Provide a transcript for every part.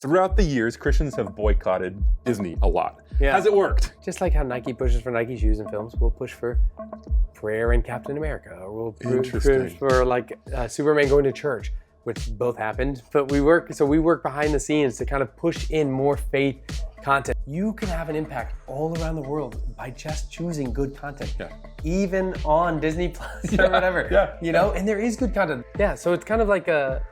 Throughout the years, Christians have boycotted Disney a lot. Yeah. Has it worked? Just like how Nike pushes for Nike shoes in films, we'll push for prayer in Captain America, or we'll push for like Superman going to church, which both happened. But we work behind the scenes to kind of push in more faith content. You can have an impact all around the world by just choosing good content, even on Disney Plus or whatever. You know, and there is good content. Yeah, so it's kind of like a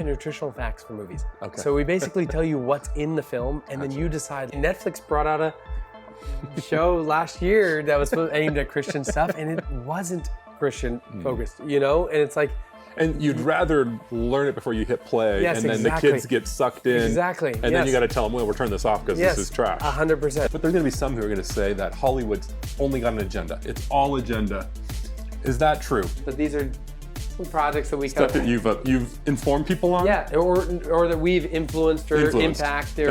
nutritional facts for movies. Okay. So we basically tell you what's in the film, and then you decide. Netflix brought out a show last year that was aimed at Christian stuff, and it wasn't Christian focused, you know? And it's like... And you'd rather learn it before you hit play, and then the kids get sucked in. Exactly. And then you got to tell them, well, we'll turn this off because this is trash. 100%. But there's going to be some who are going to say that Hollywood's only got an agenda. It's all agenda. Is that true? But these are some projects that we stuff that you've informed people on? Yeah, or that we've influenced or impacted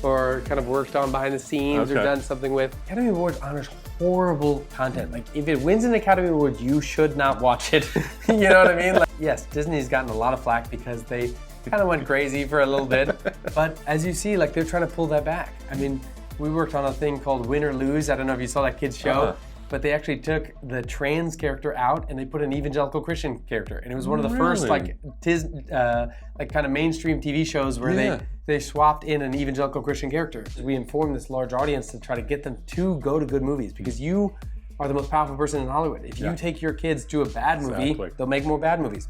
or kind of worked on behind the scenes or done something with. Academy Awards honors horrible content. Like, if it wins an Academy Award, you should not watch it. You know what I mean? Like, yes, Disney's gotten a lot of flack because they kind of went crazy for a little bit. But as you see, like, they're trying to pull that back. I mean, we worked on a thing called Win or Lose. I don't know if you saw that kid's show. But they actually took the trans character out and they put an evangelical Christian character. And it was one of the first like kind of mainstream TV shows where they swapped in an evangelical Christian character. We informed this large audience to try to get them to go to good movies, because you are the most powerful person in Hollywood. If you take your kids to a bad movie, they'll make more bad movies.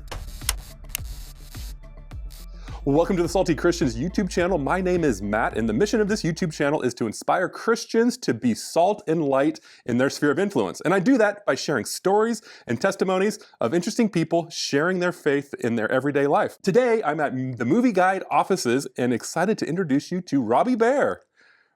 Welcome to the Salty Christians YouTube channel. My name is Matt, and the mission of this YouTube channel is to inspire Christians to be salt and light in their sphere of influence. And I do that by sharing stories and testimonies of interesting people sharing their faith in their everyday life. Today, I'm at the Movie Guide offices and excited to introduce you to Robby Baehr.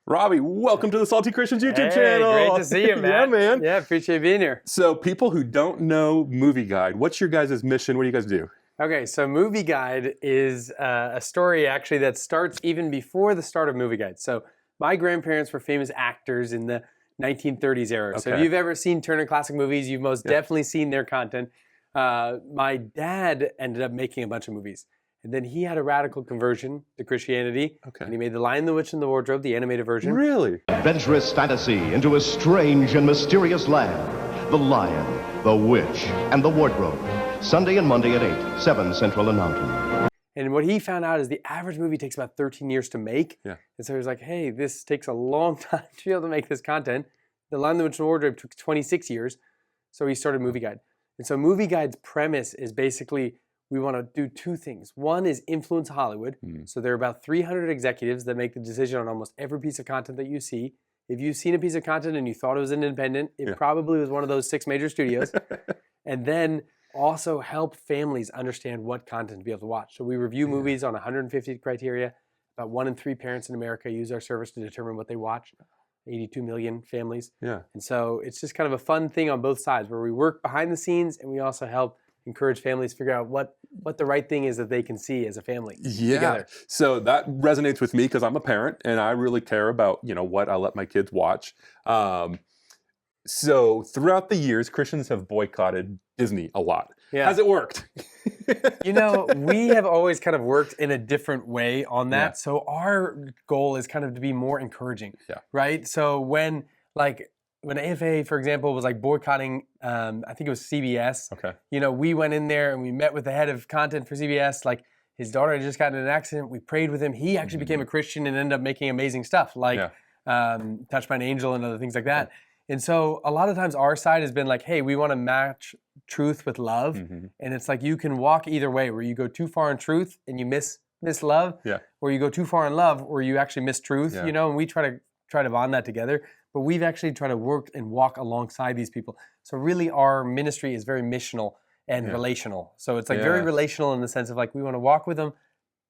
Robby, welcome to the Salty Christians YouTube channel. Great to see you, Matt. Yeah, man. Yeah, appreciate being here. So people who don't know Movie Guide, what's your guys' mission? What do you guys do? Okay, so Movie Guide is a story actually that starts even before the start of Movie Guide. So my grandparents were famous actors in the 1930s era. So if you've ever seen Turner Classic Movies, you've most definitely seen their content. My dad ended up making a bunch of movies. And then he had a radical conversion to Christianity. And he made The Lion, the Witch, and the Wardrobe, the animated version. Really? Adventurous fantasy into a strange and mysterious land. The Lion, the Witch, and the Wardrobe. Sunday and Monday at 8, 7 Central and Mountain. And what he found out is the average movie takes about 13 years to make. And so he was like, hey, this takes a long time to be able to make this content. The Lion, the Witch, and the Wardrobe took 26 years. So he started Movie Guide. And so Movie Guide's premise is basically, we want to do two things. One is influence Hollywood. So there are about 300 executives that make the decision on almost every piece of content that you see. If you've seen a piece of content and you thought it was independent, it probably was one of those 6 major studios. And then also help families understand what content to be able to watch. So we review movies on 150 criteria. About 1 in 3 parents in America use our service to determine what they watch. 82 million families. And so it's just kind of a fun thing on both sides, where we work behind the scenes and we also help encourage families figure out what the right thing is that they can see as a family together. So that resonates with me because I'm a parent and I really care about, what I let my kids watch. So throughout the years, Christians have boycotted Disney a lot. Has it worked? We have always kind of worked in a different way on that. So our goal is kind of to be more encouraging, right? So when AFA, for example, was like boycotting, I think it was CBS. We went in there and we met with the head of content for CBS. Like, his daughter had just gotten in an accident. We prayed with him. He actually became a Christian and ended up making amazing stuff, like Touched by an Angel and other things like that. And so a lot of times our side has been like, hey, we want to match truth with love. And it's like, you can walk either way, where you go too far in truth and you miss love, or you go too far in love or you actually miss truth, and we try to bond that together. But we've actually tried to work and walk alongside these people. So really our ministry is very missional and relational. So it's like very relational in the sense of like, we want to walk with them,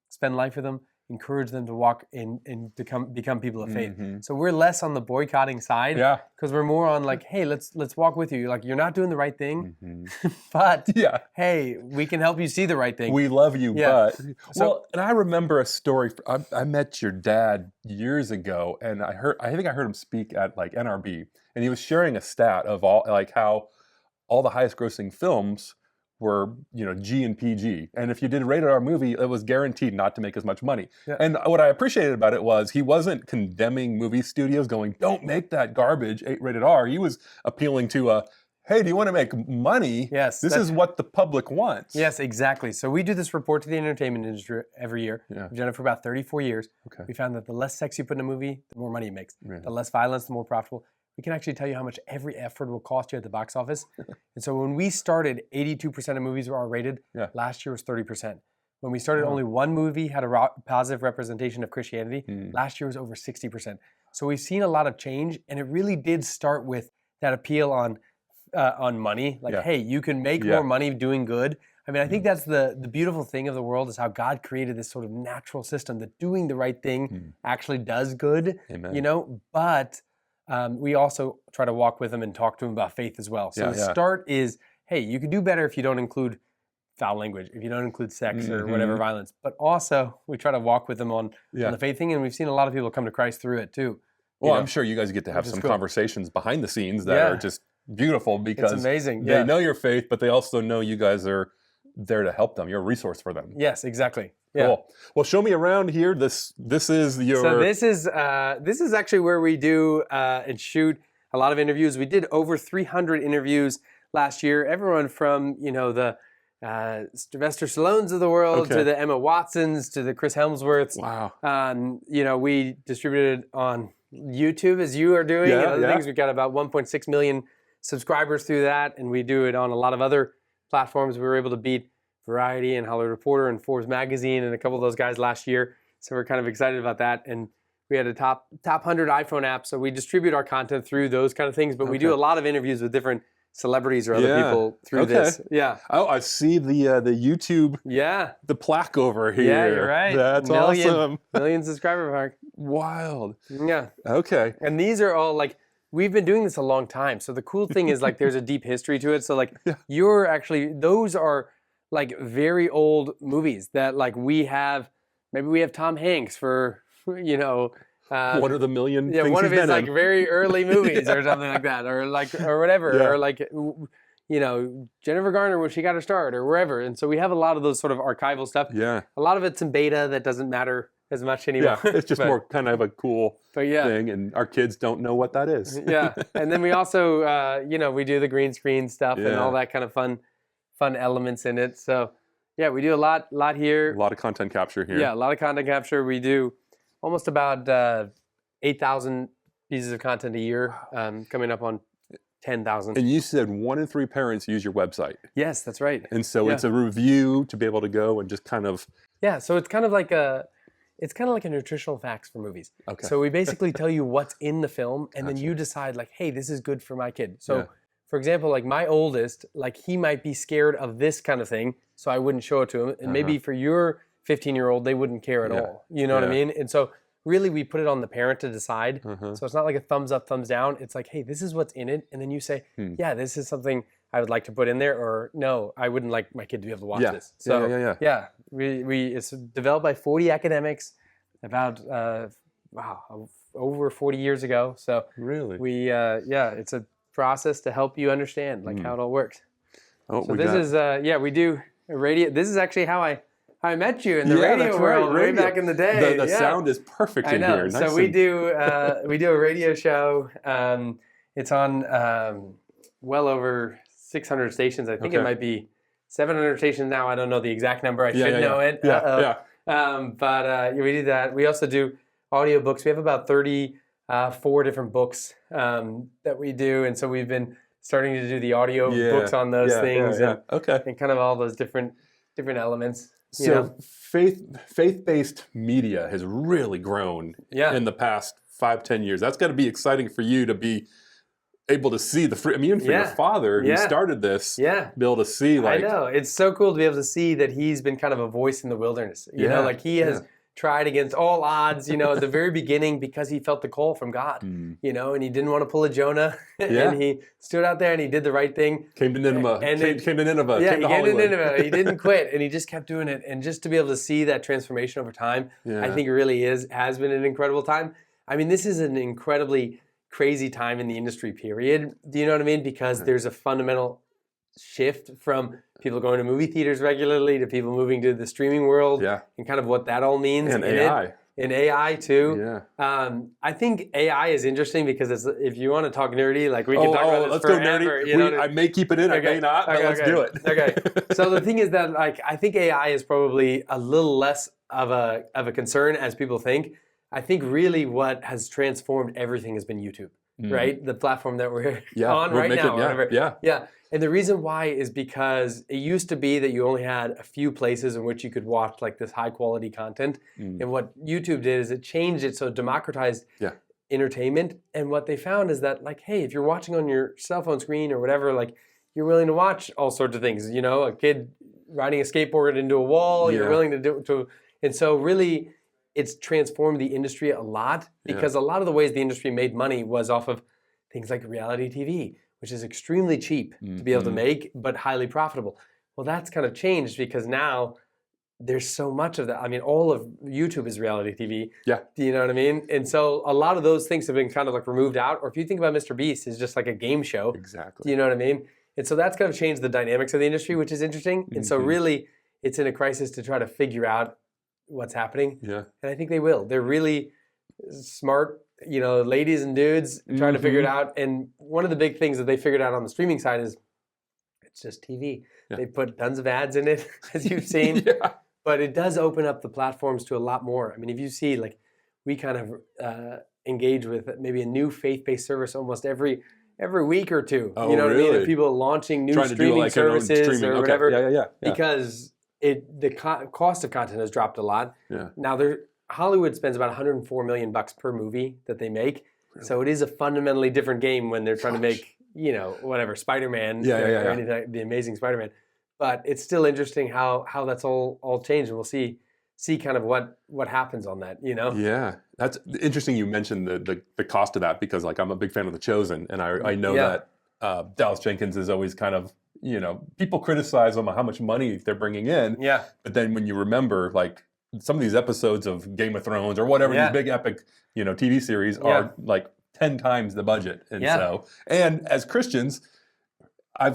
spend life with them, encourage them to walk in and become people of faith. So we're less on the boycotting side, because we're more on like, hey, let's walk with you. Like, you're not doing the right thing, but hey, we can help you see the right thing. We love you, but and I remember a story. I met your dad years ago, and I think I heard him speak at like NRB, and he was sharing a stat of how all the highest grossing films were, G and PG. And if you did a rated R movie, it was guaranteed not to make as much money. Yeah. And what I appreciated about it was he wasn't condemning movie studios going, don't make that garbage rated R. He was appealing to hey, do you want to make money? Yes. This is what the public wants. Yes, exactly. So we do this report to the entertainment industry every year. Yeah. We've done it for about 34 years. Okay. We found that the less sex you put in a movie, the more money it makes. Yeah. The less violence, the more profitable. We can actually tell you how much every effort will cost you at the box office. And so when we started, 82% of movies were R-rated. Yeah. Last year was 30%. When we started, only one movie had a positive representation of Christianity. Last year was over 60%. So we've seen a lot of change, and it really did start with that appeal on money. Like, hey, you can make more money doing good. I mean, I think that's the beautiful thing of the world is how God created this sort of natural system that doing the right thing actually does good. Amen. But we also try to walk with them and talk to them about faith as well. So the start is, hey, you can do better if you don't include foul language, if you don't include sex or whatever violence. But also, we try to walk with them on the faith thing, and we've seen a lot of people come to Christ through it too. Well, I'm sure you guys get to have some conversations behind the scenes that are just beautiful because it's amazing. They know your faith, but they also know you guys are there to help them. You're a resource for them. Yes, exactly. Yeah. Cool. Well, show me around here. This is your. So this is actually where we do and shoot a lot of interviews. We did over 300 interviews last year. Everyone from the Sylvester Stallones of the world to the Emma Watsons to the Chris Hemsworths. Wow. We distributed on YouTube as you are doing and other things. We've got about 1.6 million subscribers through that, and we do it on a lot of other platforms. We were able to beat Variety and Hollywood Reporter and Forbes Magazine and a couple of those guys last year. So we're kind of excited about that. And we had a top 100 iPhone app. So we distribute our content through those kind of things. But we do a lot of interviews with different celebrities or other people through this. Yeah. Oh, I see the YouTube. Yeah. The plaque over here. Yeah, you're right. That's awesome. Million subscriber mark. Wild. Yeah. Okay. And these are all we've been doing this a long time. So the cool thing is there's a deep history to it. So you're actually, those are very old movies that we have. Maybe we have Tom Hanks for, one of the million things one of his in. very early movies or something like that, or whatever, or Jennifer Garner when she got her start or wherever. And so we have a lot of those sort of archival stuff. Yeah. A lot of it's in beta that doesn't matter as much anymore. Yeah, it's just more kind of a cool thing, and our kids don't know what that is. Yeah, and then we also, we do the green screen stuff and all that kind of fun elements in it. So, yeah, we do a lot here. A lot of content capture here. Yeah, a lot of content capture. We do almost about 8,000 pieces of content a year, coming up on 10,000. And you said 1 in 3 parents use your website. Yes, that's right. And so it's a review to be able to go and just kind of. Yeah, so it's kind of like a nutritional facts for movies. Okay. So we basically tell you what's in the film, and then you decide hey, this is good for my kid. So, for example, my oldest, he might be scared of this kind of thing, so I wouldn't show it to him. And maybe for your 15-year-old, they wouldn't care at all. You know what I mean? And so really we put it on the parent to decide. So it's not like a thumbs up, thumbs down. It's hey, this is what's in it. And then you say, yeah, this is something I would like to put in there, or no, I wouldn't like my kid to be able to watch this. So it's developed by 40 academics about over 40 years ago. So really, it's a process to help you understand how it all works. Oh, so we do a radio. This is actually how I met you in the radio world way back in the day. The sound is perfect in here. Nice. So we do a radio show. It's on well over 600 stations. I think it might be 700 stations now. I don't know the exact number. I should know it. But we do that. We also do audiobooks. We have about 34 different books that we do. And so we've been starting to do the audio books on those things. And kind of all those different elements. So faith-based media has really grown in the past 5-10 years. That's got to be exciting for you to be able to see the even for your father who started this, be able to see I know. It's so cool to be able to see that he's been kind of a voice in the wilderness. You know, he has tried against all odds, at the very beginning because he felt the call from God, and he didn't want to pull a Jonah, and he stood out there and he did the right thing. Came to Nineveh. Came to Nineveh. Yeah, he came to Nineveh. He didn't quit, and he just kept doing it. And just to be able to see that transformation over time, I think it really has been an incredible time. I mean, this is an incredibly crazy time in the industry, period. Do you know what I mean? Because there's a fundamental shift from people going to movie theaters regularly to people moving to the streaming world, and kind of what that all means. And AI. And AI too. I think AI is interesting because if you want to talk nerdy, like we can talk about this forever. Let's go nerdy. I may keep it in, I may not, but let's do it. Okay. So the thing is that like I think AI is probably a little less of a concern as people think. I think really what has transformed everything has been YouTube, right? The platform that we're on right now. Whatever. Yeah. And the reason why is because it used to be that you only had a few places in which you could watch like this high quality content. And what YouTube did is it changed it so it democratized entertainment. And what they found is that like, hey, if you're watching on your cell phone screen or whatever, like you're willing to watch all sorts of things. You know, a kid riding a skateboard into a wall, you're willing to do it. And so really it's transformed the industry a lot because a lot of the ways the industry made money was off of things like reality TV, which is extremely cheap to be able to make, but highly profitable. Well, that's kind of changed because now there's so much of that. I mean, all of YouTube is reality TV. Yeah. Do you know what I mean? And so a lot of those things have been kind of like removed out. Or if you think about Mr. Beast, it's just like a game show. Exactly. Do you know what I mean? And so that's kind of changed the dynamics of the industry, which is interesting. And so really, it's in a crisis to try to figure out what's happening. Yeah. And I think they will. They're really smart, you know, ladies and dudes trying to figure it out. And one of the big things that they figured out on the streaming side is it's just TV. They put tons of ads in it, as you've seen. But it does open up the platforms to a lot more. I mean, if you see, like, we kind of engage with maybe a new faith-based service almost every week or two. Oh, you know really? what I mean? If people launching new streaming services or whatever. Because the cost of content has dropped a lot. Now, Hollywood spends about $104 million per movie that they make. Really? So it is a fundamentally different game when they're trying to make, you know, whatever, Spider-Man or anything, the Amazing Spider-Man. But it's still interesting how that's all changed, and we'll see kind of what happens on that, you know? Yeah, that's interesting. You mentioned the cost of that because like I'm a big fan of The Chosen, and I know that Dallas Jenkins is always kind of, you know, people criticize them on how much money they're bringing in. Yeah. But then when you remember like some of these episodes of Game of Thrones or whatever these big epic, you know, TV series are like 10 times the budget, and so as Christians. I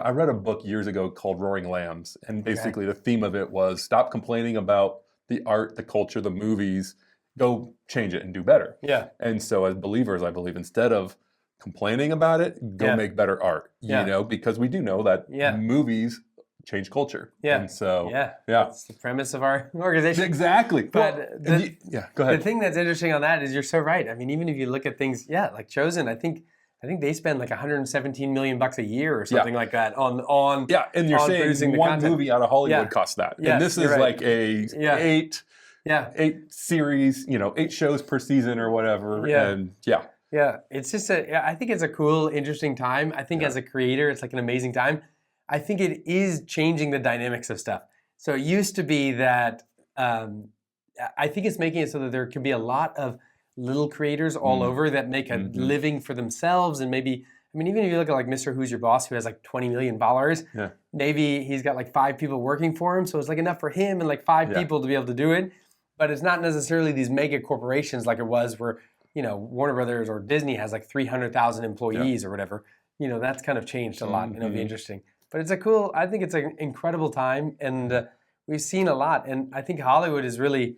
read a book years ago called Roaring Lambs, and basically the theme of it was stop complaining about the art, the culture, the movies, go change it and do better. Yeah. And so as believers, I believe instead of complaining about it, go make better art, you know, because we do know that movies change culture. Yeah. And so, that's the premise of our organization. Exactly. But go ahead. The thing that's interesting on that is you're so right. I mean, even if you look at things, like Chosen, I think they spend like $117 million a year or something like that on and you're saying one movie out of Hollywood costs that. And this is like a eight series, you know, 8 shows per season or whatever. And it's just I think it's a cool, interesting time. I think as a creator, it's like an amazing time. I think it is changing the dynamics of stuff. So it used to be that I think it's making it so that there can be a lot of little creators all over that make a living for themselves, and maybe, I mean, even if you look at like Mr. Who's Your Boss, who has like $20 million, maybe he's got like 5 people working for him, so it's like enough for him and like 5 people to be able to do it. But it's not necessarily these mega corporations like it was where, you know, Warner Brothers or Disney has like 300,000 employees or whatever. You know, that's kind of changed a lot, and it'll be interesting. But it's I think it's an incredible time, and we've seen a lot, and I think Hollywood is really,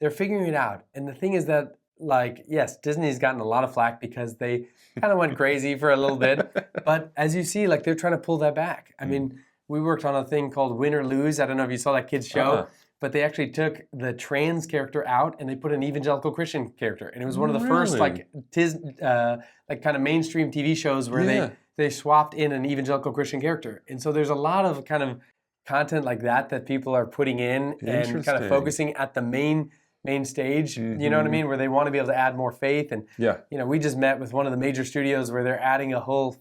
they're figuring it out. And the thing is that, like, yes, Disney's gotten a lot of flack because they kind of went crazy for a little bit. But as you see, like, they're trying to pull that back. I mean, we worked on a thing called Win or Lose. I don't know if you saw that kids show, but they actually took the trans character out and they put an evangelical Christian character. And it was one of the first, like, kind of mainstream TV shows where they swapped in an evangelical Christian character. And so there's a lot of kind of content like that people are putting in and kind of focusing at the main stage, you know what I mean, where they want to be able to add more faith. And, you know, we just met with one of the major studios where they're adding a whole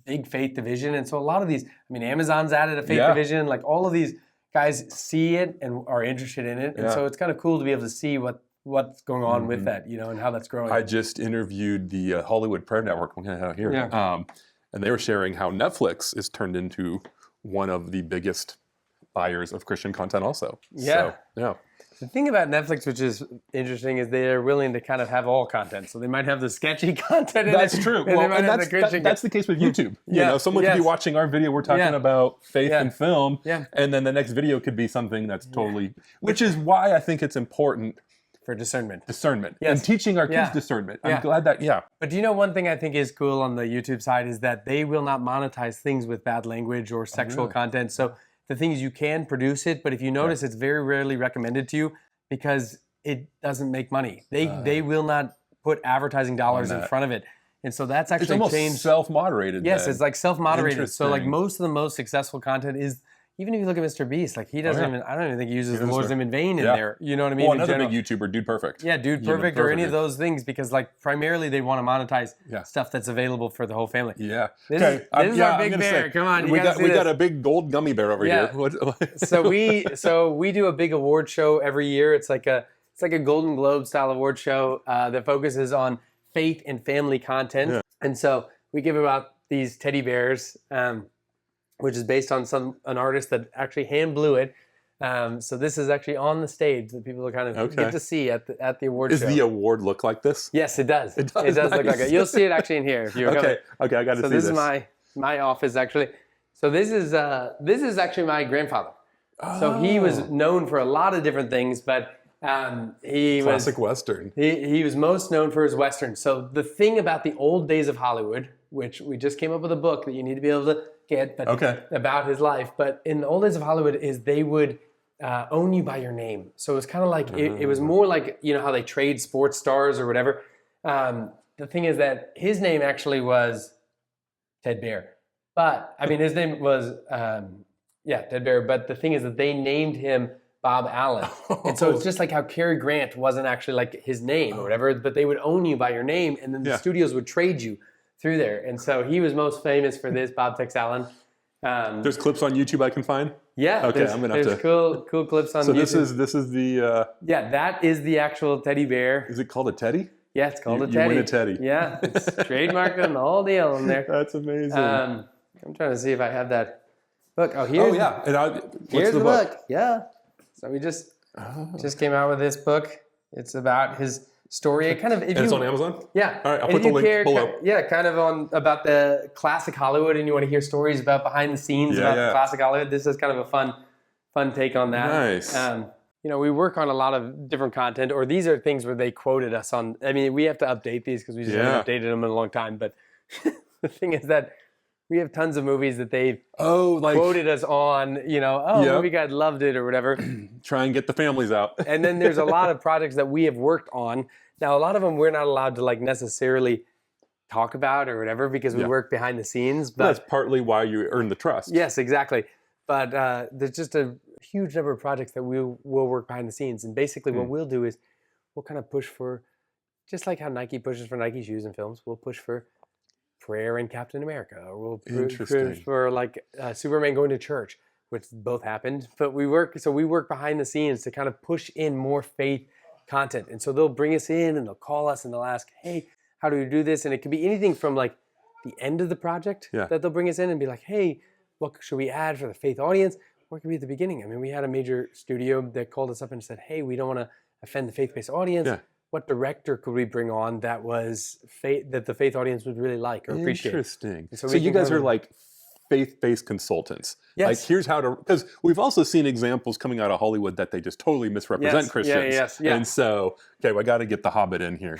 big faith division. And so a lot of these, I mean, Amazon's added a faith division, like all of these guys see it and are interested in it. And so it's kind of cool to be able to see what's going on with that, you know, and how that's growing. I just interviewed the Hollywood Prayer Network here, and they were sharing how Netflix is turned into one of the biggest buyers of Christian content also. The thing about Netflix, which is interesting, is they're willing to kind of have all content. So they might have the sketchy content in That's it. true. And that's the case with YouTube. You know, someone could be watching our video. We're talking about faith and film, and then the next video could be something that's totally, which is why I think it's important for discernment. And teaching our kids discernment. I'm glad that, But do you know one thing I think is cool on the YouTube side is that they will not monetize things with bad language or sexual content. So the thing is you can produce it, but if you notice, it's very rarely recommended to you because it doesn't make money. They will not put advertising dollars in front of it. And so that's actually it's almost changed. Self-moderated. Yes, it's like self-moderated. So like Interesting. most of the most successful content is, even if you look at Mr. Beast, like he doesn't even, I don't even think he uses the Lord's name in vain in there. You know what I mean? Well, another big YouTuber, Dude Perfect. Yeah, Dude Perfect or any of those things, because like primarily they want to monetize stuff that's available for the whole family. Yeah. This is our big bear. Come on, we got a big gold gummy bear over here. So we do a big award show every year. It's like a Golden Globe style award show that focuses on faith and family content. Yeah. And so we give out these teddy bears, which is based on an artist that actually hand blew it. So this is actually on the stage that people kind of get to see at the award show. Does the award look like this? Yes, it does. It does look like it. You'll see it actually in here if you're coming. Okay, I got to see this. So this is my office actually. So this is actually my grandfather. So he was known for a lot of different things, but classic Western. He was most known for his Western. So the thing about the old days of Hollywood, which we just came up with a book that you need to be able to get, but about his life. But in the old days of Hollywood, is they would own you by your name. So it was kind of like it was more like, you know how they trade sports stars or whatever. The thing is that his name actually was Ted Baehr, but I mean his name was Ted Baehr. But the thing is that they named him Bob Allen, and so it's just like how Cary Grant wasn't actually like his name or whatever, but they would own you by your name, and then the studios would trade you through there. And so he was most famous for this, Bob Tex Allen. There's clips on YouTube I can find? Yeah. Okay, I'm going to have to. cool clips on YouTube. YouTube. So this is the... that is the actual teddy bear. Is it called a teddy? Yeah, it's called a teddy. You win a teddy. Yeah, it's trademarked and the whole deal in there. That's amazing. I'm trying to see if I have that book. Oh, here's here's the book. Yeah. So we just came out with this book. It's about his story. It kind of, and it's on Amazon? Yeah. All right, I'll put the link below. Yeah, kind of about the classic Hollywood, and you want to hear stories about behind the scenes about the classic Hollywood. This is kind of a fun take on that. Nice. We work on a lot of different content, or these are things where they quoted us on. I mean, we have to update these because we just haven't updated them in a long time. But the thing is that we have tons of movies that they've quoted us on, movie guide loved it or whatever. Try and get the families out. And then there's a lot of projects that we have worked on. Now, a lot of them we're not allowed to necessarily talk about or whatever because we work behind the scenes. But that's partly why you earn the trust. Yes, exactly. But there's just a huge number of projects that we'll work behind the scenes. And basically what we'll do is we'll kind of push for, just like how Nike pushes for Nike shoes and films, we'll push for prayer in Captain America, or we'll push for Superman going to church, which both happened. But we work behind the scenes to kind of push in more faith content. And so they'll bring us in and they'll call us and they'll ask, hey, how do we do this? And it can be anything from the end of the project that they'll bring us in and be like, hey, what should we add for the faith audience? Or it could be at the beginning. I mean, we had a major studio that called us up and said, hey, we don't want to offend the faith-based audience. Yeah. What director could we bring on that was that the faith audience would really like or appreciate? Interesting. So you guys are like faith-based consultants. Yes. Like here's how to, because we've also seen examples coming out of Hollywood that they just totally misrepresent Christians. Yeah. And so, I got to get the Hobbit in here.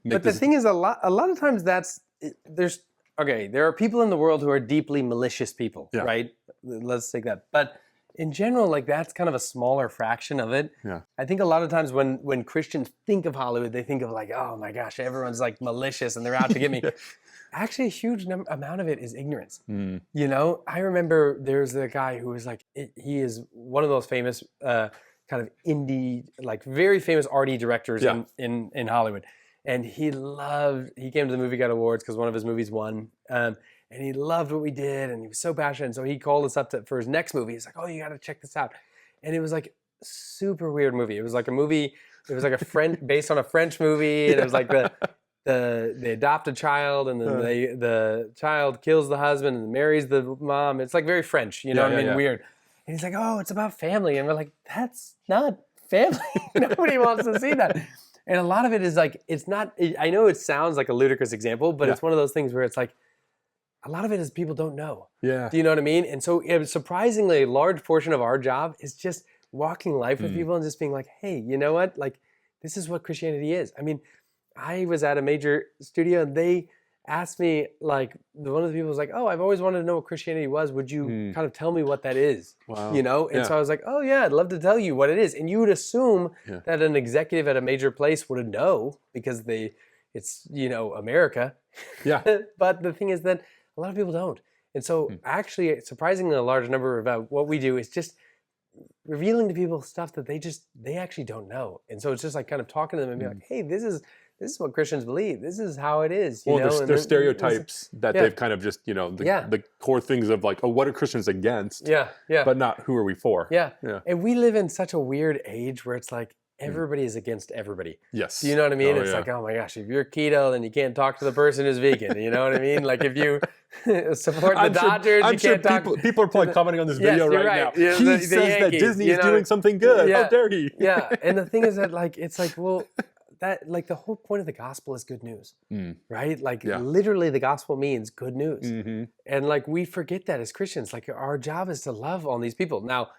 The thing is, a lot of times there are people in the world who are deeply malicious people, right? Let's take that. But in general, that's kind of a smaller fraction of it. Yeah. I think a lot of times when Christians think of Hollywood, they think of oh my gosh, everyone's malicious and they're out to get me. Actually, a huge amount of it is ignorance. I remember there's a guy who was he is one of those famous kind of indie, very famous arty directors in Hollywood. And he came to the Movie Guide Awards because one of his movies won. And he loved what we did, and he was so passionate. And so he called us up for his next movie. He's like, "Oh, you got to check this out." And it was super weird movie. It was a movie. It was a French based on a French movie, and it was they adopt a child, and then the child kills the husband and marries the mom. It's very French, weird. And he's like, "Oh, it's about family," and we're like, "That's not family. Nobody wants to see that. And a lot of it is like, it's not, I know it sounds like a ludicrous example, but it's one of those things where it's like, a lot of it is people don't know. Yeah. Do you know what I mean? And so surprisingly, a large portion of our job is just walking life with people and just being like, hey, you know what? Like, this is what Christianity is. I mean, I was at a major studio and they asked me, like, one of the people was like, oh, I've always wanted to know what Christianity was. Would you kind of tell me what that is? Wow. You know? And so I was like, oh yeah, I'd love to tell you what it is. And you would assume that an executive at a major place would know because it's, you know, America. Yeah. But the thing is that a lot of people don't. And so actually, surprisingly, a large number about what we do is just revealing to people stuff that they actually don't know. And so it's just like kind of talking to them and be like, hey, this is what Christians believe. This is how it is. You know? There's stereotypes that they've kind of just, you know, the core things of like, oh, what are Christians against? Yeah. But not who are we for? Yeah. And we live in such a weird age where it's like, everybody is against everybody. Yes. Do you know what I mean? It's like, oh my gosh, if you're keto, then you can't talk to the person who's vegan. You know what I mean? Like if you support the Dodgers, you can't talk. People are probably commenting on this video right now. Yeah, he says Yankees, that Disney is doing something good. How dare he? Yeah. And the thing is that like, it's like, well, that like the whole point of the gospel is good news, right? Like literally the gospel means good news. And like we forget that as Christians, like our job is to love on these people. Now,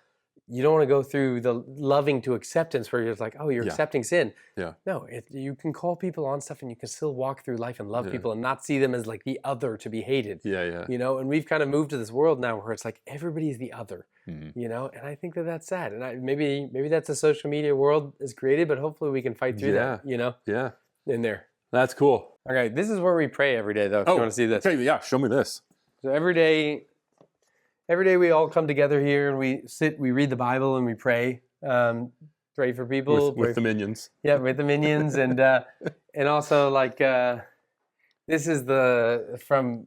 you don't want to go through the loving to acceptance where you're like, oh, you're accepting sin. Yeah. No, you can call people on stuff and you can still walk through life and love people and not see them as like the other to be hated. Yeah. You know, and we've kind of moved to this world now where it's like everybody is the other, you know, and I think that that's sad. And maybe that's a social media world is created, but hopefully we can fight through that, you know? Yeah. In there. That's cool. Okay, this is where we pray every day though, if you want to see this. Okay, yeah, show me this. So every day we all come together here and we read the Bible and we pray, pray for people. With the minions. Yeah, with the minions. And also like, this is from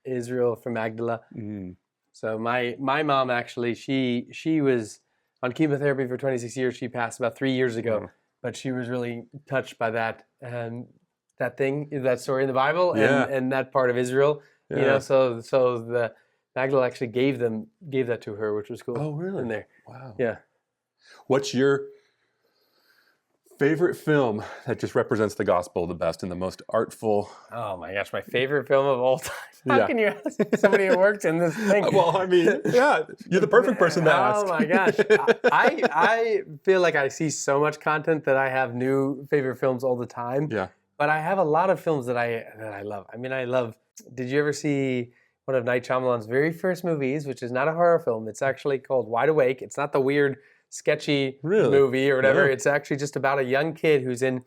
Israel, from Magdala. So my mom actually, she was on chemotherapy for 26 years. She passed about 3 years ago, but she was really touched by that story in the Bible and that part of Israel, you know, so the Magdala actually gave that to her, which was cool. Oh, really? In there. Wow. Yeah. What's your favorite film that just represents the gospel the best and the most artful? Oh my gosh, my favorite film of all time. How can you ask somebody who works in this thing? Well, I mean, yeah, you're the perfect person to ask. Oh my gosh. I feel like I see so much content that I have new favorite films all the time. Yeah. But I have a lot of films that I love. I mean, did you ever see one of Night Shyamalan's very first movies, which is not a horror film? It's actually called Wide Awake. It's not the weird, sketchy movie or whatever. Yeah. It's actually just about a young kid who's in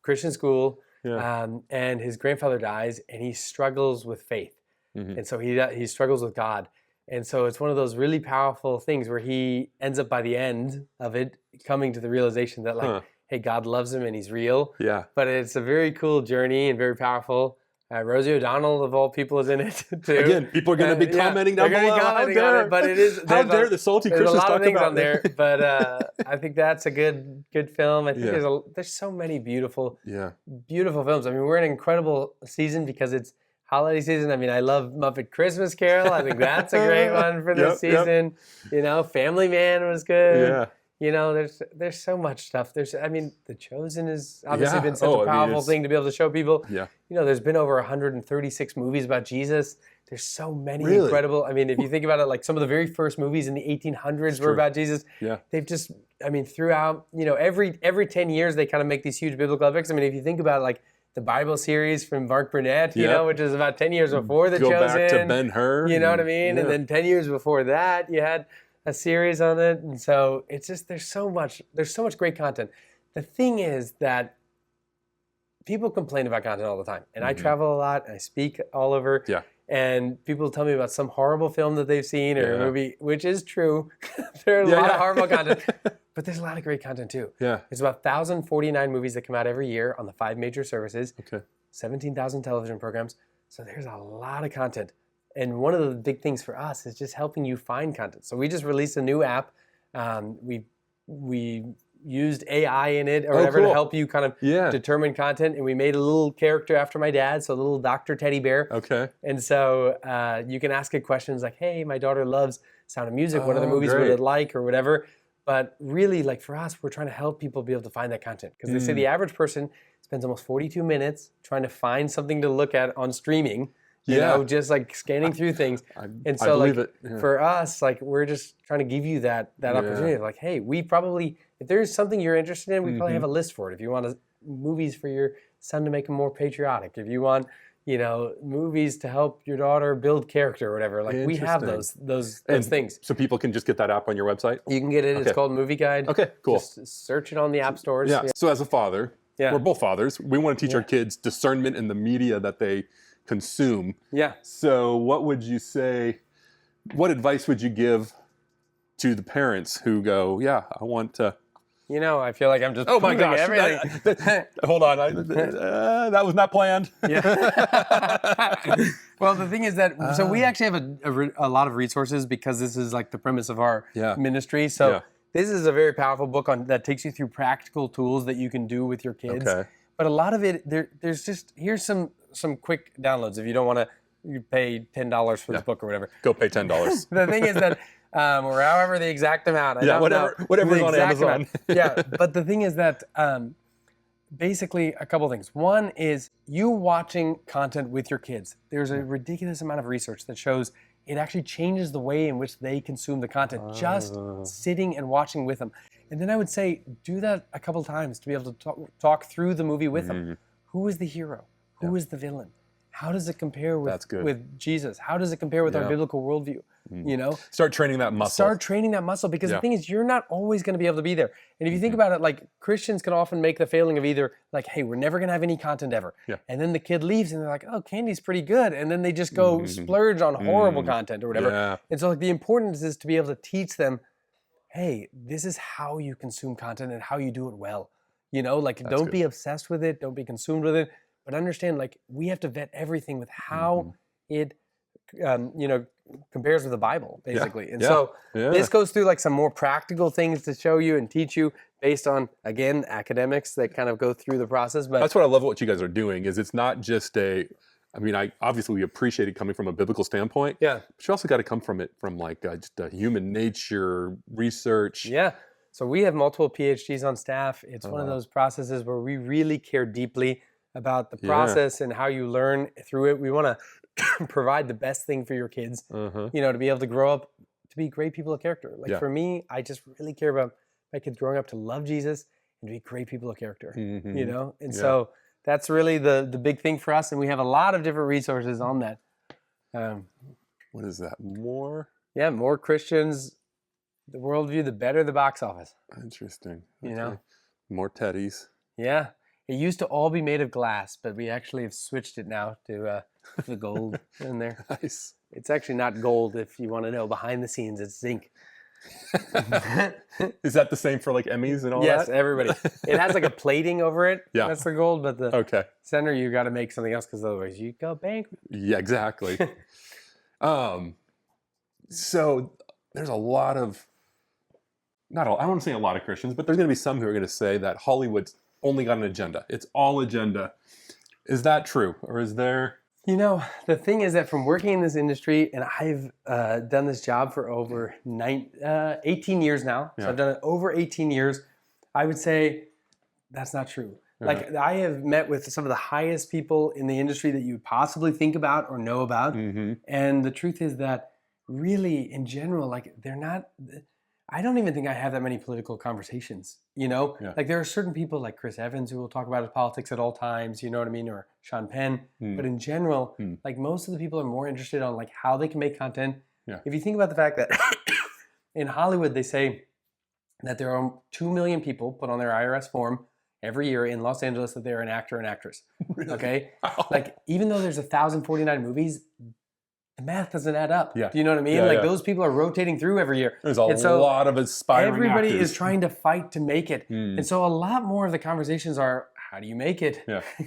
Christian school, and his grandfather dies, and he struggles with faith, and so he struggles with God, and so it's one of those really powerful things where he ends up by the end of it coming to the realization that like, hey, God loves him and he's real. Yeah. But it's a very cool journey and very powerful. Rosie O'Donnell, of all people, is in it too. Again, people are going to be commenting down below. How dare, but it is. How dare the salty Christians talk about There's a lot of things on there, but I think that's a good film. I think there's so many beautiful films. I mean, we're in an incredible season because it's holiday season. I mean, I love Muppet Christmas Carol. I think that's a great one for this season. You know, Family Man was good. Yeah. You know, there's so much stuff. The Chosen has obviously been such a powerful thing to be able to show people. Yeah. You know, there's been over 136 movies about Jesus. There's so many incredible. I mean, if you think about it, like some of the very first movies in the 1800s were about Jesus. Yeah. They've just, throughout, you know, every 10 years they kind of make these huge biblical epics. I mean, if you think about it, like the Bible series from Mark Burnett, you know, which is about 10 years before The Chosen. Go back to Ben-Hur. You know what I mean? Yeah. And then 10 years before that, you had a series on it, and so it's just there's so much great content. The thing is that people complain about content all the time, and I travel a lot, and I speak all over, and people tell me about some horrible film that they've seen or a movie, which is true. There are a lot of horrible content, but there's a lot of great content too. Yeah, there's about 1,049 movies that come out every year on the 5 major services. Okay, 17,000 television programs. So there's a lot of content. And one of the big things for us is just helping you find content. So we just released a new app. We used AI in it or whatever to help you kind of determine content. And we made a little character after my dad, so a little Dr. Teddy Bear. Okay. And so you can ask it questions like, hey, my daughter loves Sound of Music. What other movies would it like or whatever? But really, like for us, we're trying to help people be able to find that content. Because they say the average person spends almost 42 minutes trying to find something to look at on streaming. You know, just like scanning through things. And so like for us, like we're just trying to give you that opportunity of like, hey, we probably, if there's something you're interested in, we probably have a list for it. If you want movies for your son to make him more patriotic, if you want, you know, movies to help your daughter build character or whatever, like we have those things. So people can just get that app on your website? You can get it. It's called Movie Guide. Okay, cool. Just search it on the app stores. Yeah. So as a father, we're both fathers. We want to teach our kids discernment in the media that they consume. Yeah. So what would you say, what advice would you give to the parents who go, yeah, I want to... You know, I feel like I'm just my gosh, everything. Hold on, that was not planned. Yeah. Well, the thing is that, so we actually have a lot of resources because this is like the premise of our ministry. So this is a very powerful book that takes you through practical tools that you can do with your kids. Okay. But a lot of it, there's just, here's some quick downloads if you don't want to pay $10 for this book or whatever. Go pay $10. The thing is that, or however the exact amount. Whatever's on Amazon. Yeah, but the thing is that basically a couple things. One is you watching content with your kids. There's a ridiculous amount of research that shows it actually changes the way in which they consume the content, just sitting and watching with them. And then I would say do that a couple times to be able to talk through the movie with them. Who is the hero? Who is the villain? How does it compare with Jesus? How does it compare with our biblical worldview? You know, start training that muscle. Start training that muscle because the thing is, you're not always going to be able to be there. And if you think about it, like Christians can often make the failing of either like, hey, we're never going to have any content ever. And then the kid leaves and they're like, oh, candy's pretty good. And then they just go splurge on horrible content or whatever. And so like the importance is to be able to teach them, hey, this is how you consume content and how you do it well. You know, like don't be obsessed with it. Don't be consumed with it. But understand, like, we have to vet everything with how it, you know, compares with the Bible, basically. And so this goes through, like, some more practical things to show you and teach you based on, again, academics that kind of go through the process. But that's what I love what you guys are doing, is it's not just obviously we appreciate it coming from a biblical standpoint. Yeah. But you also got to come from it from, like, just a human nature research. Yeah. So we have multiple PhDs on staff. It's one of those processes where we really care deeply about the process and how you learn through it. We want to provide the best thing for your kids, you know, to be able to grow up to be great people of character. Like for me, I just really care about my kids growing up to love Jesus and to be great people of character, you know? And so that's really the big thing for us. And we have a lot of different resources on that. What is that? More Christians, the worldview, the better the box office. Interesting. You know? More teddies. Yeah. It used to all be made of glass, but we actually have switched it now to the gold in there. Nice. It's actually not gold if you want to know. Behind the scenes, it's zinc. Is that the same for like Emmys and all that? Yes, everybody. It has like a plating over it. Yeah. That's the gold, but the center, you got to make something else because otherwise you go bankrupt. Yeah, exactly. So there's a lot of, I don't want to say a lot of Christians, but there's going to be some who are going to say that Hollywood's only got an agenda. It's all agenda. Is that true? Or is there... You know, the thing is that from working in this industry, and I've done this job for over 18 years now. So I've done it over 18 years. I would say that's not true. Like I have met with some of the highest people in the industry that you would possibly think about or know about. And the truth is that really in general, like they're not... I don't even think I have that many political conversations, you know? Like there are certain people like Chris Evans who will talk about his politics at all times, you know what I mean? Or Sean Penn. But in general, like most of the people are more interested on like how they can make content. If you think about the fact that in Hollywood, they say that there are 2 million people put on their IRS form every year in Los Angeles that they're an actor and actress. Really? Okay? Like even though there's 1,049 movies, the math doesn't add up. Do you know what I mean? Like those people are rotating through every year. There's a lot of aspiring everybody actors. is trying to fight to make it. And so a lot more of the conversations are, how do you make it?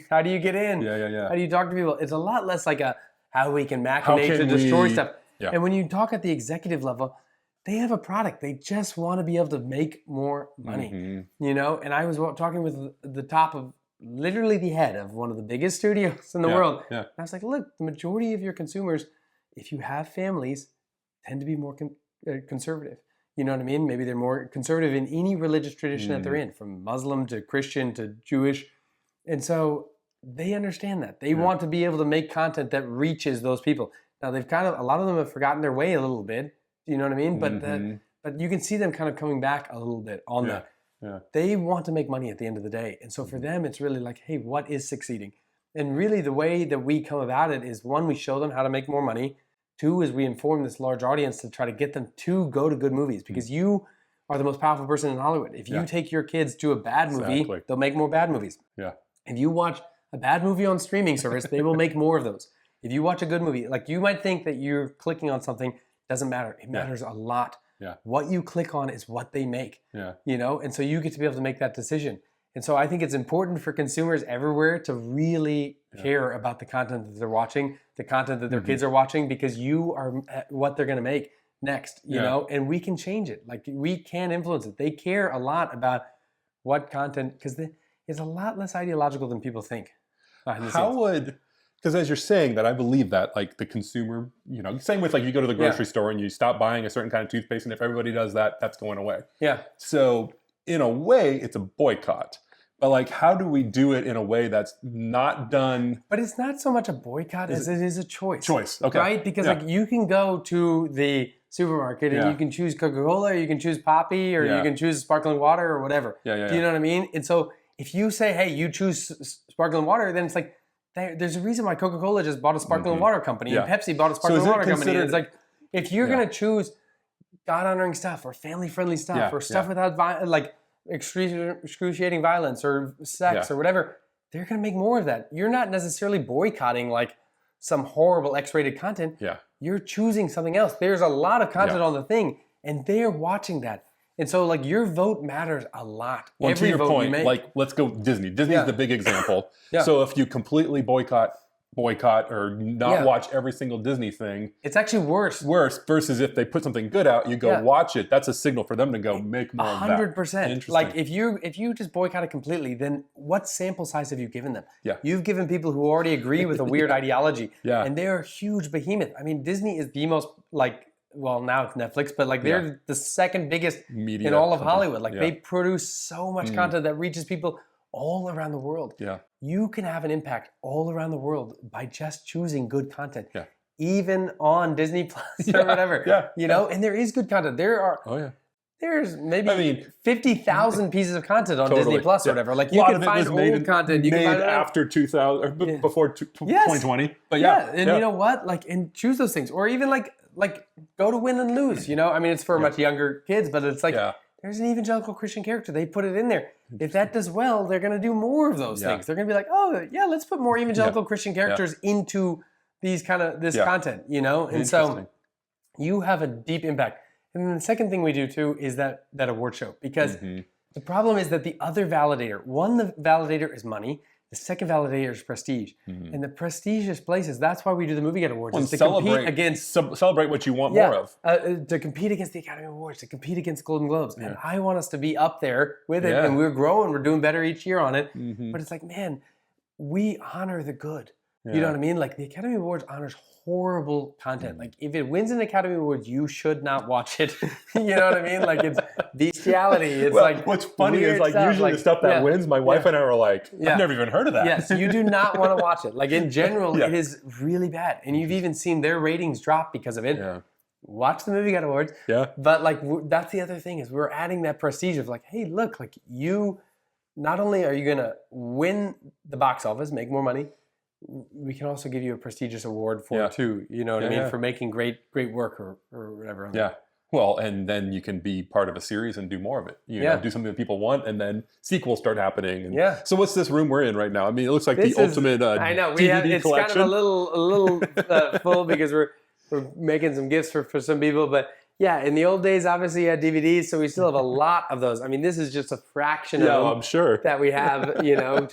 How do you get in? How do you talk to people? It's a lot less like a how we can machinate to destroy stuff. And when you talk at the executive level, they have a product. They just want to be able to make more money. You know? And I was talking with the top of literally the head of one of the biggest studios in the world. And I was like, look, the majority of your consumers, if you have families, tend to be more conservative. You know what I mean? Maybe they're more conservative in any religious tradition that they're in, from Muslim to Christian to Jewish. And so they understand that. They want to be able to make content that reaches those people. Now they've a lot of them have forgotten their way a little bit. You know what I mean? But you can see them kind of coming back a little bit on that. Yeah. They want to make money at the end of the day. And so for them, it's really like, hey, what is succeeding? And really the way that we come about it is, one, we show them how to make more money. Two is we inform this large audience to try to get them to go to good movies, because you are the most powerful person in Hollywood. If you take your kids to a bad movie, they'll make more bad movies. Yeah. If you watch a bad movie on streaming service, they will make more of those. If you watch a good movie, like you might think that you're clicking on something, doesn't matter. It matters a lot. Yeah. What you click on is what they make. Yeah. You know, and so you get to be able to make that decision. And so I think it's important for consumers everywhere to really care about the content that they're watching, the content that their kids are watching, because you are what they're going to make next, you know, and we can change it. Like, we can influence it. They care a lot about what content, because it's a lot less ideological than people think. Because as you're saying that, I believe that, like, the consumer, you know, same with, like, you go to the grocery store and you stop buying a certain kind of toothpaste, and if everybody does that, that's going away. Yeah. So in a way, it's a boycott. But, like, how do we do it in a way that's not done? But it's not so much a boycott as it is a choice. Okay. Right? Because, like, you can go to the supermarket and you can choose Coca-Cola, or you can choose Poppy, or you can choose sparkling water, or whatever. Do you know what I mean? And so if you say, hey, you choose sparkling water, then it's like, there's a reason why Coca-Cola just bought a sparkling water company, and Pepsi bought a sparkling water company. And it's like, if you're going to choose God-honoring stuff, or family-friendly stuff, or stuff without like excruciating violence or sex or whatever, they're going to make more of that. You're not necessarily boycotting like some horrible X-rated content. Yeah. You're choosing something else. There's a lot of content on the thing, and they're watching that. And so, like, your vote matters a lot. Well, every to your vote point, you make. Like, let's go Disney. Disney is the big example. So if you completely boycott or not watch every single Disney thing, it's actually worse. Worse versus if they put something good out, you go watch it. That's a signal for them to go make more of that. 100%. Like, if you just boycott it completely, then what sample size have you given them? Yeah. You've given people who already agree with a weird ideology. Yeah. And they're a huge behemoth. I mean, Disney is the most, like, well, now it's Netflix, but like they're the second biggest media in all of Hollywood. Like, they produce so much content that reaches people all around the world. Yeah. You can have an impact all around the world by just choosing good content. Yeah. Even on Disney Plus or whatever. Yeah. You know, and there is good content. There's maybe 50,000 pieces of content on Disney Plus or whatever. Like, you can find old content. You can find after 2000 or before 2020. But and you know what? Like, and choose those things. Or even like go to Win and Lose, you know? I mean, it's for much younger kids, but it's like, there's an evangelical Christian character. They put it in there. If that does well, they're going to do more of those things. They're going to be like, oh, yeah, let's put more evangelical Christian characters into this content, you know? And so you have a deep impact. And then the second thing we do, too, is that award show. Because the problem is that the other validator, the validator is money. The second validator is prestige. And the prestigious places, that's why we do the Movie Guide Awards. Well, to compete against... Celebrate what you want more of. To compete against the Academy Awards, to compete against Golden Globes. And I want us to be up there with it. And we're growing. We're doing better each year on it. But it's like, man, we honor the good. You know what I mean? Like, the Academy Awards honors horrible content. Like, if it wins an Academy Award, you should not watch it. You know what I mean? Like, it's bestiality. It's like, what's funny is, like, usually the stuff that wins, my wife and I are like, I've never even heard of that. Yes, you do not want to watch it. Like, in general, it is really bad. And you've even seen their ratings drop because of it. Yeah. Watch the Movie Guide Awards. Yeah. But, like, that's the other thing, is we're adding that prestige of, like, hey, look, like, you, not only are you going to win the box office, make more money, we can also give you a prestigious award for it too, you know what I mean, for making great work or whatever. Yeah. Well, and then you can be part of a series and do more of it. You know, do something that people want, and then sequels start happening. And so what's this room we're in right now? I mean, it looks like the ultimate I know. DVD it's collection. Kind of a little full because we're making some gifts for some people. But yeah, in the old days, obviously you had DVDs, so we still have a lot of those. I mean, this is just a fraction of them I'm sure. that we have, you know,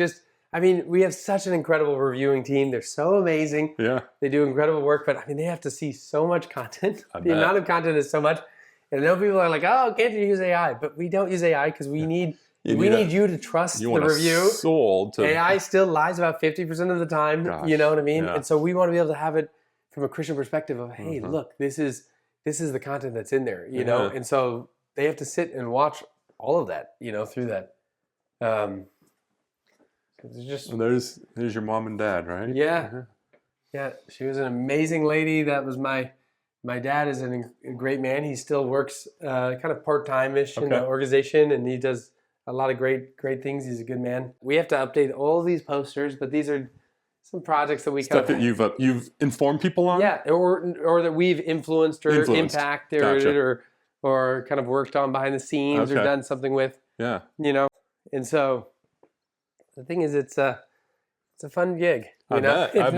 I mean, we have such an incredible reviewing team. They're so amazing. Yeah. They do incredible work, but I mean, they have to see so much content. The amount of content is so much. And I know people are like, oh, can't you use AI? But we don't use AI because we need you to trust the review. AI still lies about 50% of the time. Gosh. You know what I mean? Yeah. And so we want to be able to have it from a Christian perspective of, hey, look, this is this is the content that's in there, you know? And so they have to sit and watch all of that, you know, through that. Just, there's your mom and dad, right? Yeah. Yeah. She was an amazing lady. That was my dad is a great man. He still works kind of part-time-ish in the organization, and he does a lot of great things. He's a good man. We have to update all these posters, but these are some projects that we stuff that you've informed people on. Yeah, or that we've influenced or impacted or kind of worked on behind the scenes or done something with. Yeah, you know. And so the thing is, it's a fun gig. You know, it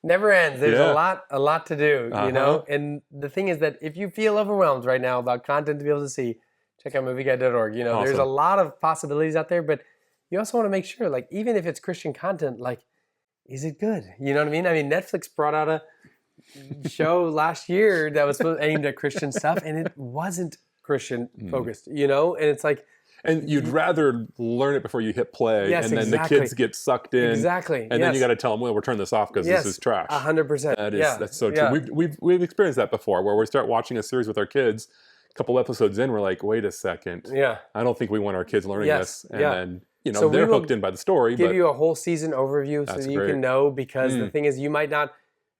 never ends. There's a lot to do. You know, and the thing is that if you feel overwhelmed right now about content to be able to see, check out movieguide.org. You know, there's a lot of possibilities out there, but you also want to make sure, like, even if it's Christian content, like, is it good? You know what I mean? I mean, Netflix brought out a show last year that was aimed at Christian stuff, and it wasn't Christian focused, you know? And it's like... And you'd rather learn it before you hit play, and then the kids get sucked in. Exactly. And then you got to tell them, well, we're turning this off because this is trash. 100%. That's so true. We've experienced that before, where we start watching a series with our kids, a couple episodes in, we're like, wait a second. Yeah. I don't think we want our kids learning this. And then... You know, so they're hooked in by the story. Give you a whole season overview so that you can know, because the thing is, you might not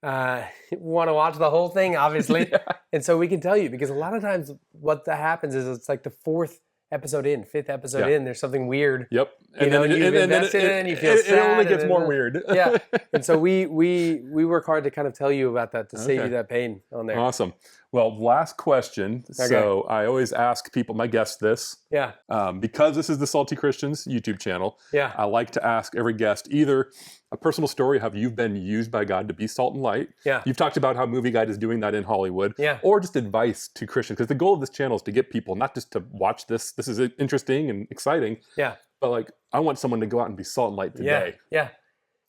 want to watch the whole thing, obviously. And so we can tell you, because a lot of times what that happens is it's like the 4th episode in, 5th episode in, there's something weird. Yep. And then you've invested in it and you feel sad. It only gets more weird. Yeah. And so we work hard to kind of tell you about that, to save you that pain on there. Awesome. Well, last question. Okay. So I always ask people, my guests, this. Yeah. Because this is the Salty Christians YouTube channel. Yeah. I like to ask every guest either a personal story, how you've been used by God to be salt and light. Yeah. You've talked about how Movie Guide is doing that in Hollywood. Yeah. Or just advice to Christians, because the goal of this channel is to get people not just to watch this. This is interesting and exciting. Yeah. But like, I want someone to go out and be salt and light today. Yeah.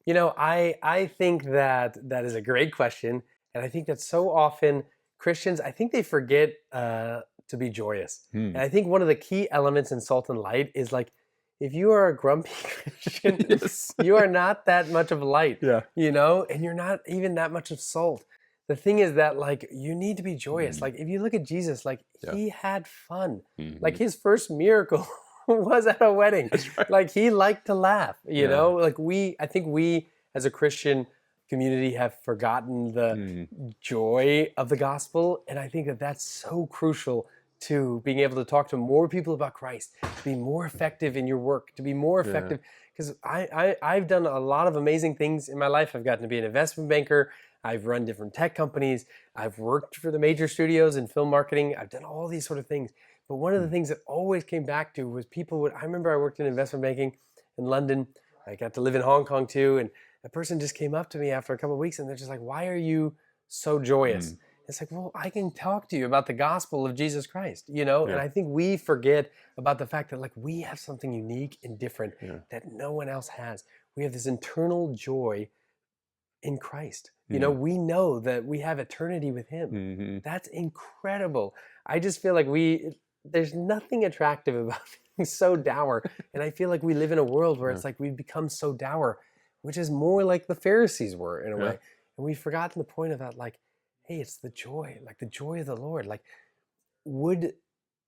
You know, I think that is a great question, and I think that so often Christians, I think they forget to be joyous. And I think one of the key elements in salt and light is, like, if you are a grumpy Christian, you are not that much of light, you know, and you're not even that much of salt. The thing is that, like, you need to be joyous. Like, if you look at Jesus, like, he had fun. Like, his first miracle was at a wedding. Right. Like, he liked to laugh, you know? Like, I think we as a Christian community have forgotten the joy of the gospel, and I think that that's so crucial to being able to talk to more people about Christ, to be more effective in your work, to be more effective. Because I've done a lot of amazing things in my life. I've gotten to be an investment banker. I've run different tech companies. I've worked for the major studios in film marketing. I've done all these sort of things. But one of the things that always came back to was I remember I worked in investment banking in London. I got to live in Hong Kong too. And a person just came up to me after a couple of weeks, and they're just like, why are you so joyous? It's like, well, I can talk to you about the gospel of Jesus Christ, you know? And I think we forget about the fact that, like, we have something unique and different that no one else has. We have this internal joy in Christ. You know, we know that we have eternity with him. That's incredible. I just feel like there's nothing attractive about being so dour. And I feel like we live in a world where it's like we've become so dour, which is more like the Pharisees were in a way. And we've forgotten the point of that, like, hey, it's the joy, like the joy of the Lord. Like, would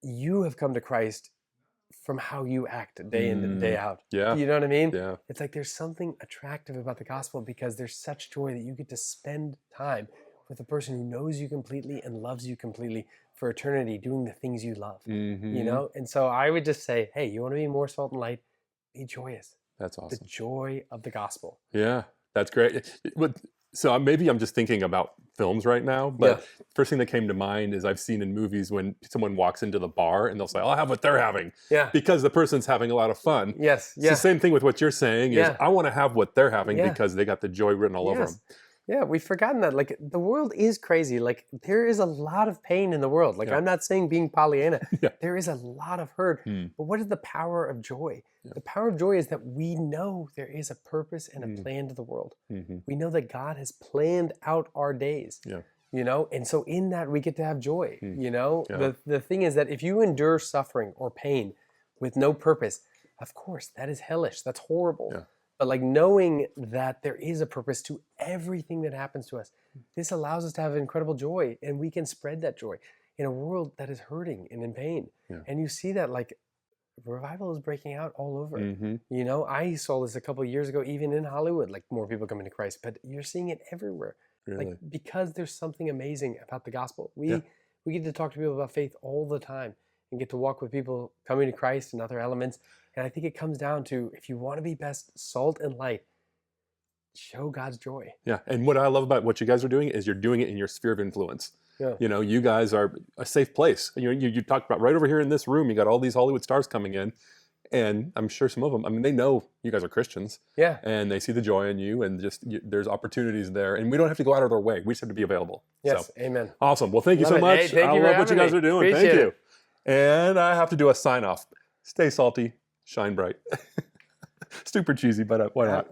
you have come to Christ from how you act day in and day out? Yeah. You know what I mean? Yeah. It's like there's something attractive about the gospel, because there's such joy that you get to spend time with a person who knows you completely and loves you completely for eternity, doing the things you love, you know? And so I would just say, hey, you want to be more salt and light? Be joyous. That's awesome. The joy of the gospel. Yeah, that's great. So maybe I'm just thinking about films right now, but first thing that came to mind is I've seen in movies when someone walks into the bar and they'll say, I'll have what they're having. Yeah. Because the person's having a lot of fun. Yes. It's the same thing with what you're saying is I want to have what they're having because they got the joy written all over them. Yeah, we've forgotten that. Like, the world is crazy. Like, there is a lot of pain in the world. Like, I'm not saying being Pollyanna. There is a lot of hurt. But what is the power of joy? The power of joy is that we know there is a purpose and a plan to the world. We know that God has planned out our days. You know, and so in that we get to have joy. You know, the thing is that if you endure suffering or pain with no purpose, of course, that is hellish. That's horrible. But like knowing that there is a purpose to everything that happens to us, this allows us to have incredible joy, and we can spread that joy in a world that is hurting and in pain. Yeah. And you see that like revival is breaking out all over. Mm-hmm. You know, I saw this a couple of years ago, even in Hollywood, like more people coming to Christ, but you're seeing it everywhere. Really? Like, because there's something amazing about the gospel. We get to talk to people about faith all the time and get to walk with people coming to Christ and other elements. And I think it comes down to, if you want to be best salt and light, show God's joy. Yeah. And what I love about what you guys are doing is you're doing it in your sphere of influence. Yeah. You know, you guys are a safe place. You talked about right over here in this room, you got all these Hollywood stars coming in. And I'm sure some of them, I mean, they know you guys are Christians. Yeah. And they see the joy in you, and just there's opportunities there. And we don't have to go out of our way. We just have to be available. Yes. So, Amen. awesome. Well, thank you Love so it. much. Hey, thank I you for love what you having guys me. are doing. Appreciate Thank you. it. And I have to do a sign off. Stay salty, shine bright. Super cheesy, but why not?